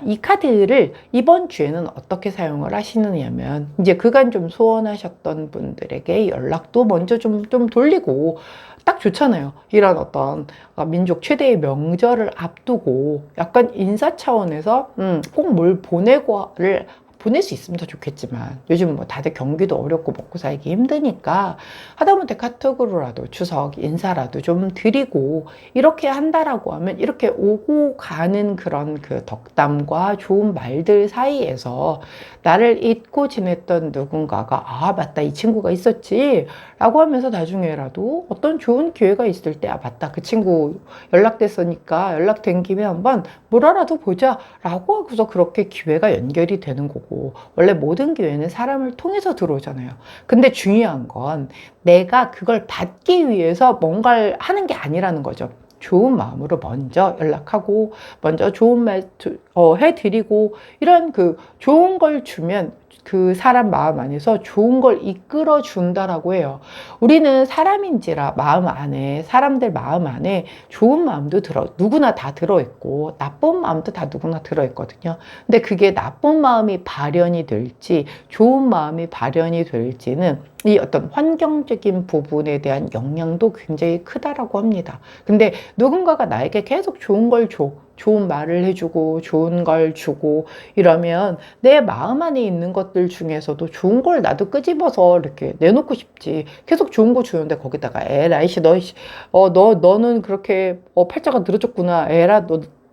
이 카드를 이번 주에는 어떻게 사용을 하시느냐면 이제 그간 좀 소원하셨던 분들에게 연락도 먼저 좀 돌리고 딱 좋잖아요. 이런 어떤 민족 최대의 명절을 앞두고 약간 인사 차원에서 꼭 뭘 보내고를 보낼 수 있으면 더 좋겠지만 요즘 뭐 다들 경기도 어렵고 먹고 살기 힘드니까 하다못해 카톡으로라도 추석 인사라도 좀 드리고 이렇게 한다라고 하면 이렇게 오고 가는 그런 그 덕담과 좋은 말들 사이에서 나를 잊고 지냈던 누군가가 맞다 이 친구가 있었지 라고 하면서 나중에라도 어떤 좋은 기회가 있을 때 맞다 그 친구 연락됐으니까 연락된 김에 한번 물어라도 보자 라고 하고서 그렇게 기회가 연결이 되는 거고 원래 모든 기회는 사람을 통해서 들어오잖아요. 근데 중요한 건 내가 그걸 받기 위해서 뭔가를 하는 게 아니라는 거죠. 좋은 마음으로 먼저 연락하고 먼저 좋은 말 해드리고 이런 그 좋은 걸 주면 그 사람 마음 안에서 좋은 걸 이끌어 준다라고 해요. 우리는 사람인지라 마음 안에 사람들 마음 안에 좋은 마음도 누구나 다 들어있고 나쁜 마음도 다 누구나 들어있거든요. 근데 그게 나쁜 마음이 발현이 될지 좋은 마음이 발현이 될지는 이 어떤 환경적인 부분에 대한 영향도 굉장히 크다라고 합니다. 근데 누군가가 나에게 계속 좋은 걸 줘. 좋은 말을 해주고 좋은 걸 주고 이러면 내 마음 안에 있는 것들 중에서도 좋은 걸 나도 끄집어서 이렇게 내놓고 싶지. 계속 좋은 거 주는데 거기다가 에라이씨 너는 그렇게 팔자가 늘어졌구나. 에라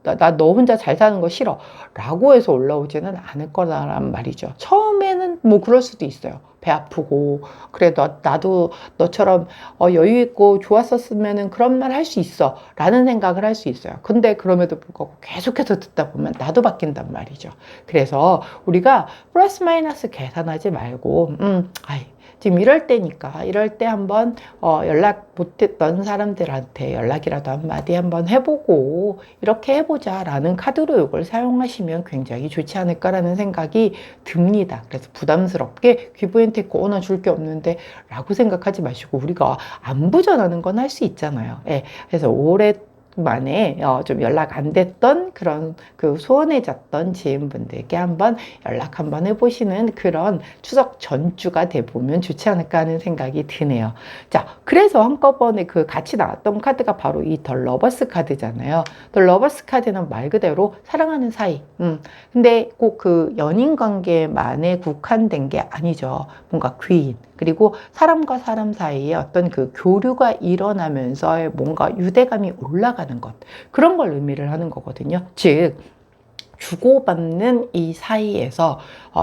나 너 혼자 잘 사는 거 싫어 라고 해서 올라오지는 않을 거란 말이죠. 처음에는 뭐 그럴 수도 있어요. 배 아프고 그래 나도 너처럼 여유 있고 좋았었으면은 그런 말 할 수 있어 라는 생각을 할 수 있어요. 근데 그럼에도 불구하고 계속해서 듣다 보면 나도 바뀐단 말이죠. 그래서 우리가 플러스 마이너스 계산하지 말고 지금 이럴 때니까 이럴 때 한번 연락 못했던 사람들한테 연락이라도 한마디 한번 해보고 이렇게 해보자 라는 카드로 이걸 사용하시면 굉장히 좋지 않을까라는 생각이 듭니다. 그래서 부담스럽게 기브앤테이크 나 줄 게 없는데 라고 생각하지 마시고 우리가 안부 전하는 건 할 수 있잖아요. 예, 그래서 만에 좀 연락 안 됐던 그런 그 소원해졌던 지인분들께 한번 연락 한번 해보시는 그런 추석 전주가 돼보면 좋지 않을까 하는 생각이 드네요. 자, 그래서 한꺼번에 그 같이 나왔던 카드가 바로 이 더 러버스 카드잖아요. 더 러버스 카드는 말 그대로 사랑하는 사이. 근데 꼭 그 연인 관계만에 국한된 게 아니죠. 뭔가 귀인. 그리고 사람과 사람 사이에 어떤 그 교류가 일어나면서 뭔가 유대감이 올라가는 것. 그런 걸 의미를 하는 거거든요. 즉, 주고받는 이 사이에서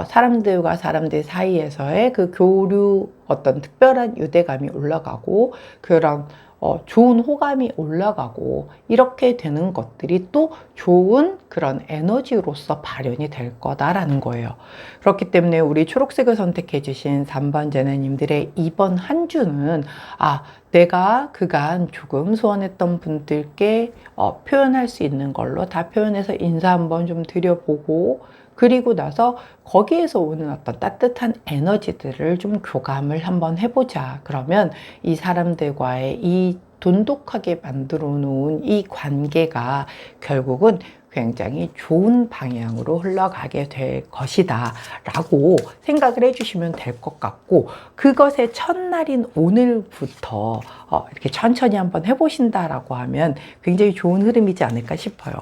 사람들과 사람들 사이에서의 그 교류 어떤 특별한 유대감이 올라가고 그런 좋은 호감이 올라가고 이렇게 되는 것들이 또 좋은 그런 에너지로서 발현이 될 거다라는 거예요. 그렇기 때문에 우리 초록색을 선택해 주신 3번 제네님들의 이번 한 주는 내가 그간 조금 소원했던 분들께 표현할 수 있는 걸로 다 표현해서 인사 한번 좀 드려보고 그리고 나서 거기에서 오는 어떤 따뜻한 에너지들을 좀 교감을 한번 해보자. 그러면 이 사람들과의 이 돈독하게 만들어 놓은 이 관계가 결국은 굉장히 좋은 방향으로 흘러가게 될 것이다 라고 생각을 해주시면 될 것 같고 그것의 첫날인 오늘부터 이렇게 천천히 한번 해보신다라고 하면 굉장히 좋은 흐름이지 않을까 싶어요.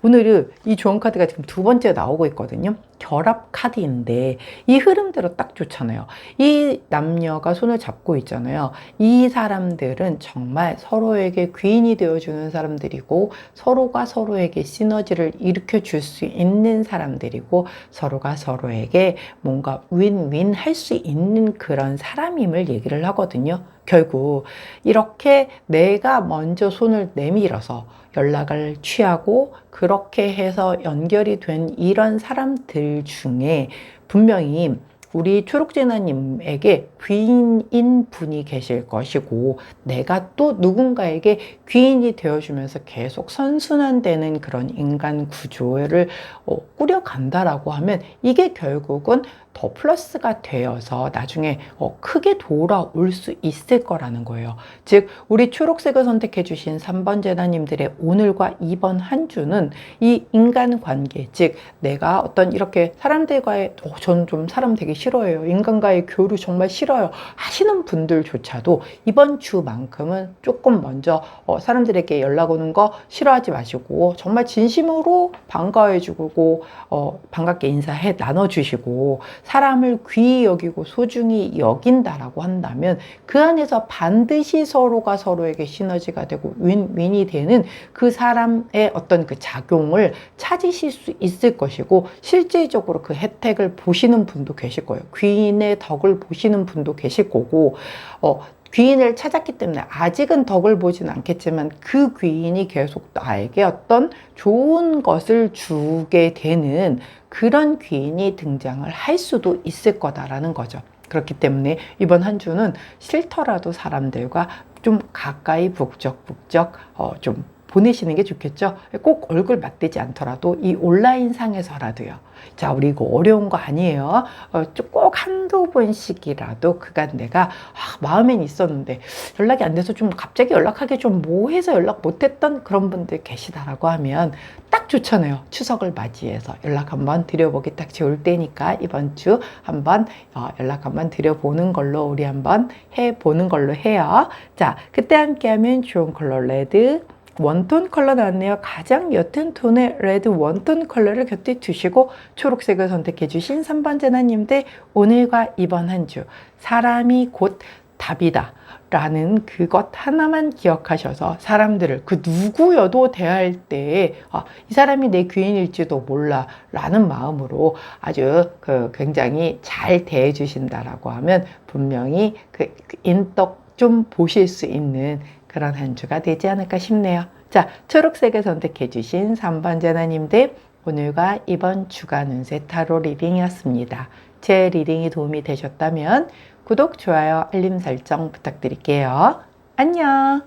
오늘은 이 좋은 카드가 지금 두 번째 나오고 있거든요. 결합 카드인데 이 흐름대로 딱 좋잖아요. 이 남녀가 손을 잡고 있잖아요. 이 사람들은 정말 서로에게 귀인이 되어주는 사람들이고 서로가 서로에게 시너지를 일으켜 줄 수 있는 사람들이고 서로가 서로에게 뭔가 윈윈 할 수 있는 그런 사람임을 얘기를 하거든요. 결국 이렇게 내가 먼저 손을 내밀어서 연락을 취하고 그렇게 해서 연결이 된 이런 사람들 중에 분명히 우리 초록재나님에게 귀인인 분이 계실 것이고 내가 또 누군가에게 귀인이 되어주면서 계속 선순환되는 그런 인간 구조를 꾸려간다라고 하면 이게 결국은 더 플러스가 되어서 나중에 크게 돌아올 수 있을 거라는 거예요. 즉 우리 초록색을 선택해 주신 3번 재단님들의 오늘과 이번 한 주는 이 인간관계, 즉 내가 어떤 이렇게 사람들과의 저는 좀 사람 되게 싫어해요, 인간과의 교류 정말 싫어요 하시는 분들조차도 이번 주만큼은 조금 먼저 사람들에게 연락 오는 거 싫어하지 마시고 정말 진심으로 반가워해 주고 반갑게 인사해 나눠주시고 사람을 귀히 여기고 소중히 여긴다라고 한다면 그 안에서 반드시 서로가 서로에게 시너지가 되고 윈윈이 되는 그 사람의 어떤 그 작용을 찾으실 수 있을 것이고 실질적으로 그 혜택을 보시는 분도 계실 거예요. 귀인의 덕을 보시는 분도 계실 거고 귀인을 찾았기 때문에 아직은 덕을 보지는 않겠지만 그 귀인이 계속 나에게 어떤 좋은 것을 주게 되는 그런 귀인이 등장을 할 수도 있을 거다라는 거죠. 그렇기 때문에 이번 한 주는 싫더라도 사람들과 좀 가까이 북적북적 좀 보내시는 게 좋겠죠. 꼭 얼굴 맞대지 않더라도 이 온라인 상에서라도요. 자, 우리 이거 어려운 거 아니에요. 꼭 한두 번씩이라도 그간 내가 마음엔 있었는데 연락이 안 돼서 좀 갑자기 연락하기 좀 뭐해서 연락 못했던 그런 분들 계시다라고 하면 딱 좋잖아요. 추석을 맞이해서 연락 한번 드려보기 딱 좋을 때니까 이번 주 한번 연락 한번 드려보는 걸로 우리 한번 해보는 걸로 해요. 자, 그때 함께하면 좋은 컬러 레드 원톤 컬러 나왔네요. 가장 옅은 톤의 레드 원톤 컬러를 곁에 두시고 초록색을 선택해 주신 3번 재나님들 오늘과 이번 한 주 사람이 곧 답이다 라는 그것 하나만 기억하셔서 사람들을 그 누구여도 대할 때에 이 사람이 내 귀인일지도 몰라 라는 마음으로 아주 굉장히 잘 대해 주신다라고 하면 분명히 그 인덕 좀 보실 수 있는 그런 한 주가 되지 않을까 싶네요. 자, 초록색을 선택해 주신 3번 재나님들 오늘과 이번 주간 운세 타로 리딩이었습니다. 제 리딩이 도움이 되셨다면 구독, 좋아요, 알림 설정 부탁드릴게요. 안녕.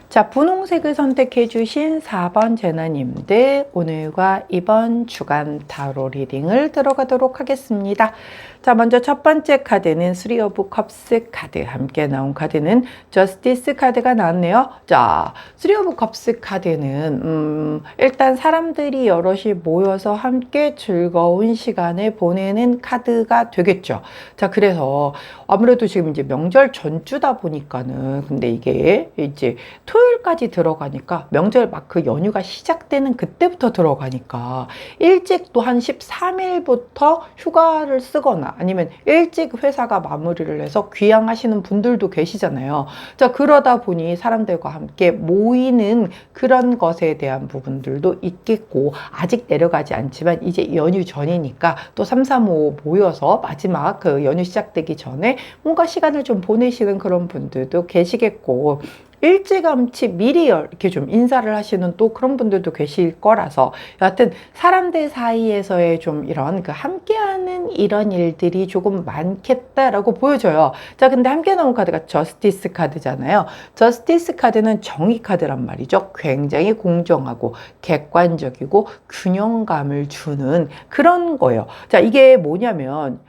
자, 분홍색을 선택해 주신 4번 재나님들 오늘과 이번 주간 타로 리딩을 들어가도록 하겠습니다. 자, 먼저 첫 번째 카드는 3 오브 컵스 카드, 함께 나온 카드는 저스티스 카드가 나왔네요. 자, 3 오브 컵스 카드는 일단 사람들이 여럿이 모여서 함께 즐거운 시간을 보내는 카드가 되겠죠. 자, 그래서 아무래도 지금 이제 명절 전주다 보니까는 근데 이게 이제 토요일까지 들어가니까 명절 막 그 연휴가 시작되는 그때부터 들어가니까 일찍 또 한 13일부터 휴가를 쓰거나 아니면 일찍 회사가 마무리를 해서 귀향하시는 분들도 계시잖아요. 자, 그러다 보니 사람들과 함께 모이는 그런 것에 대한 부분들도 있겠고 아직 내려가지 않지만 이제 연휴 전이니까 또 3, 3, 5 모여서 마지막 그 연휴 시작되기 전에 뭔가 시간을 좀 보내시는 그런 분들도 계시겠고 일찌감치 미리 이렇게 좀 인사를 하시는 또 그런 분들도 계실 거라서 여하튼 사람들 사이에서의 좀 이런 그 함께하는 이런 일들이 조금 많겠다라고 보여져요. 자, 근데 함께 나온 카드가 저스티스 카드잖아요. 저스티스 카드는 정의 카드란 말이죠. 굉장히 공정하고 객관적이고 균형감을 주는 그런 거예요. 자, 이게 뭐냐면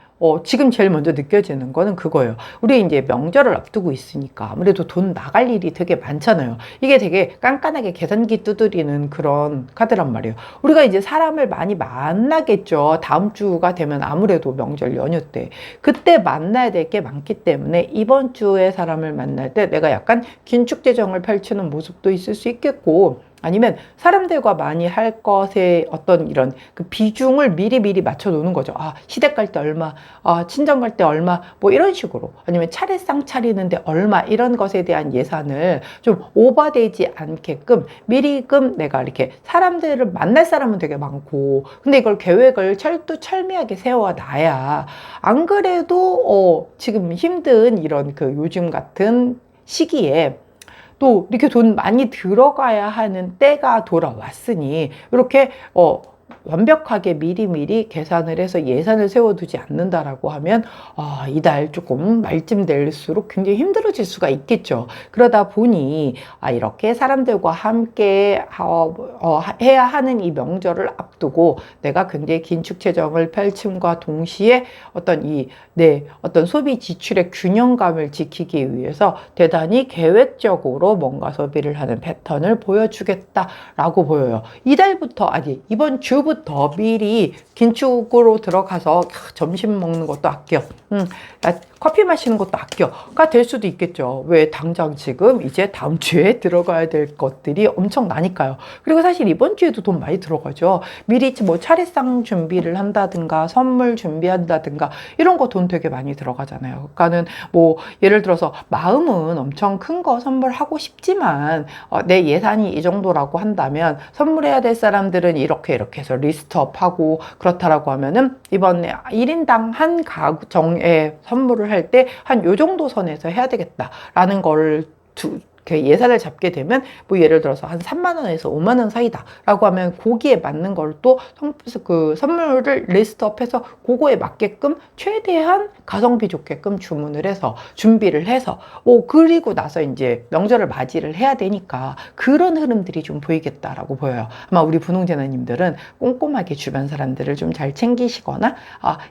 지금 제일 먼저 느껴지는 거는 그거예요. 우리 이제 명절을 앞두고 있으니까 아무래도 돈 나갈 일이 되게 많잖아요. 이게 되게 깐깐하게 계산기 두드리는 그런 카드란 말이에요. 우리가 이제 사람을 많이 만나겠죠. 다음 주가 되면 아무래도 명절 연휴 때. 그때 만나야 될 게 많기 때문에 이번 주에 사람을 만날 때 내가 약간 긴축재정을 펼치는 모습도 있을 수 있겠고 아니면 사람들과 많이 할 것에 어떤 이런 그 비중을 미리 맞춰 놓는 거죠. 시댁 갈 때 얼마, 친정 갈 때 얼마, 뭐 이런 식으로. 아니면 차례상 차리는데 얼마, 이런 것에 대한 예산을 좀 오버되지 않게끔 미리금 내가 이렇게 사람들을 만날 사람은 되게 많고, 근데 이걸 계획을 철두철미하게 세워놔야 안 그래도 지금 힘든 이런 그 요즘 같은 시기에 또 이렇게 돈 많이 들어가야 하는 때가 돌아왔으니 이렇게 완벽하게 미리미리 계산을 해서 예산을 세워두지 않는다라고 하면 이달 조금 말쯤 될수록 굉장히 힘들어질 수가 있겠죠. 그러다 보니 이렇게 사람들과 함께 해야 하는 이 명절을 앞두고 내가 굉장히 긴축 재정을 펼침과 동시에 어떤 소비 지출의 균형감을 지키기 위해서 대단히 계획적으로 뭔가 소비를 하는 패턴을 보여주겠다라고 보여요. 이번 주부터 미리 긴축으로 들어가서 점심 먹는 것도 아껴, 커피 마시는 것도 아껴가 될 수도 있겠죠. 왜 당장 지금 이제 다음 주에 들어가야 될 것들이 엄청 나니까요. 그리고 사실 이번 주에도 돈 많이 들어가죠. 미리 뭐 차례상 준비를 한다든가 선물 준비한다든가 이런 거 돈 되게 많이 들어가잖아요. 그러니까는 뭐 예를 들어서 마음은 엄청 큰 거 선물하고 싶지만 내 예산이 이 정도라고 한다면 선물해야 될 사람들은 이렇게 해서 리스트업하고 그렇다라고 하면은 이번에 1인당 한 가정에 선물을 할 때 한 요 정도 선에서 해야 되겠다라는 거를 예산을 잡게 되면 뭐 예를 들어서 한 3만 원에서 5만 원 사이다 라고 하면 거기에 맞는 걸 또 그 선물을 리스트업해서 그거에 맞게끔 최대한 가성비 좋게끔 주문을 해서 준비를 해서 그리고 나서 이제 명절을 맞이를 해야 되니까 그런 흐름들이 좀 보이겠다라고 보여요. 아마 우리 분홍재나님들은 꼼꼼하게 주변 사람들을 좀 잘 챙기시거나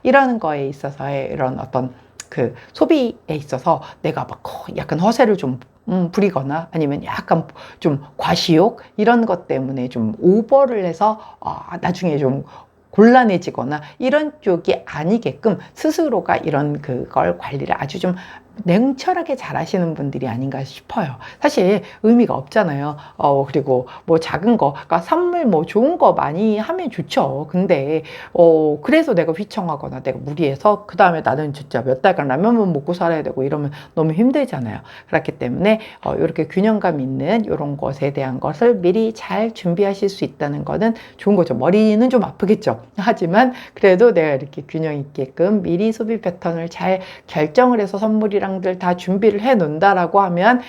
이러는 거에 있어서의 이런 어떤 그 소비에 있어서 내가 막 약간 허세를 좀 부리거나 아니면 약간 좀 과시욕 이런 것 때문에 좀 오버를 해서 나중에 좀 곤란해지거나 이런 쪽이 아니게끔 스스로가 이런 그걸 관리를 아주 좀 냉철하게 잘 하시는 분들이 아닌가 싶어요. 사실 의미가 없잖아요. 그리고 뭐 작은 거, 그러니까 선물 뭐 좋은 거 많이 하면 좋죠. 근데 그래서 내가 휘청하거나 내가 무리해서 그 다음에 나는 진짜 몇 달간 라면만 먹고 살아야 되고 이러면 너무 힘들잖아요. 그렇기 때문에 이렇게 균형감 있는 이런 것에 대한 것을 미리 잘 준비하실 수 있다는 거는 좋은 거죠. 머리는 좀 아프겠죠. 하지만 그래도 내가 이렇게 균형 있게끔 미리 소비 패턴을 잘 결정을 해서 선물이랑들 다 준비를 해 놓는다라고 하면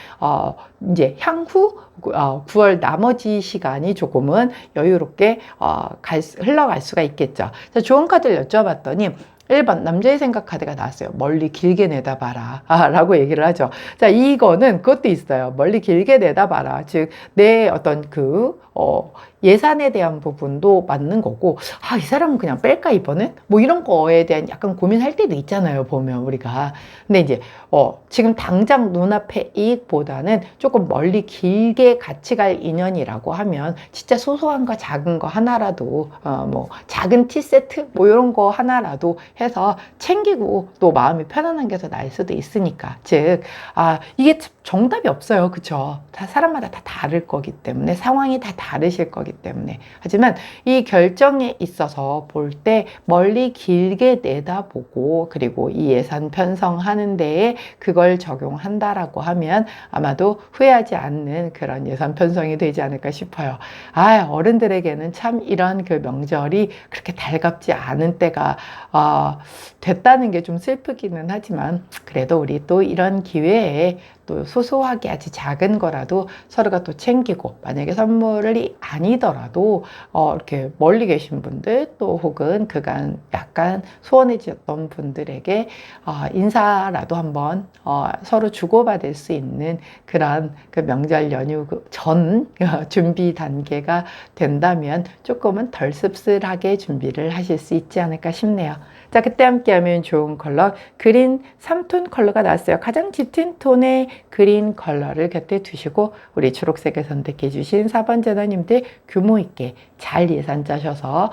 이제 향후 9월 나머지 시간이 조금은 여유롭게 흘러갈 수가 있겠죠. 좋은 카드를 여쭤봤더니 1번 남자의 생각 카드가 나왔어요. 멀리 길게 내다봐라 라고 얘기를 하죠. 자, 이거는 그것도 있어요. 멀리 길게 내다봐라. 즉 내 어떤 예산에 대한 부분도 맞는 거고 이 사람은 그냥 뺄까 이번엔? 뭐 이런 거에 대한 약간 고민할 때도 있잖아요. 보면 우리가. 근데 이제 지금 당장 눈앞의 이익보다는 조금 멀리 길게 같이 갈 인연이라고 하면 진짜 소소한 거 작은 거 하나라도 뭐 작은 티세트 뭐 이런 거 하나라도 해서 챙기고 또 마음이 편안한 게 더 나을 수도 있으니까. 즉 이게 정답이 없어요. 그쵸? 다 사람마다 다 다를 거기 때문에 상황이 다 다르실 거기 때문에. 하지만 이 결정에 있어서 볼 때 멀리 길게 내다보고 그리고 이 예산 편성하는 데에 그걸 적용한다라고 하면 아마도 후회하지 않는 그런 예산 편성이 되지 않을까 싶어요. 어른들에게는 참 이런 그 명절이 그렇게 달갑지 않은 때가 됐다는 게 좀 슬프기는 하지만 그래도 우리 또 이런 기회에 또 소소하게 아주 작은 거라도 서로가 또 챙기고 만약에 선물이 아니더라도 이렇게 멀리 계신 분들 또 혹은 그간 약간 소원해졌던 분들에게 인사라도 한번 서로 주고받을 수 있는 그런 그 명절 연휴 전 준비 단계가 된다면 조금은 덜 씁쓸하게 준비를 하실 수 있지 않을까 싶네요. 자, 그때 함께하면 좋은 컬러 그린 3톤 컬러가 나왔어요. 가장 짙은 톤의 그린 컬러를 곁에 두시고 우리 초록색을 선택해 주신 4번 재단님들 규모 있게 잘 예산 짜셔서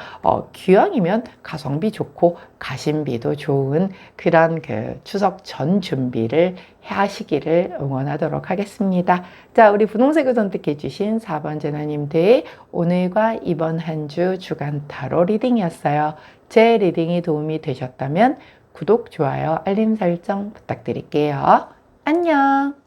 기왕이면 가성비 좋고 가심비도 좋은 그런 그 추석 전 준비를 하시기를 응원하도록 하겠습니다. 자, 우리 분홍색을 선택해 주신 4번 재단님들 오늘과 이번 한 주 주간 타로 리딩이었어요. 제 리딩이 도움이 되셨다면 구독, 좋아요, 알림 설정 부탁드릴게요. 안녕!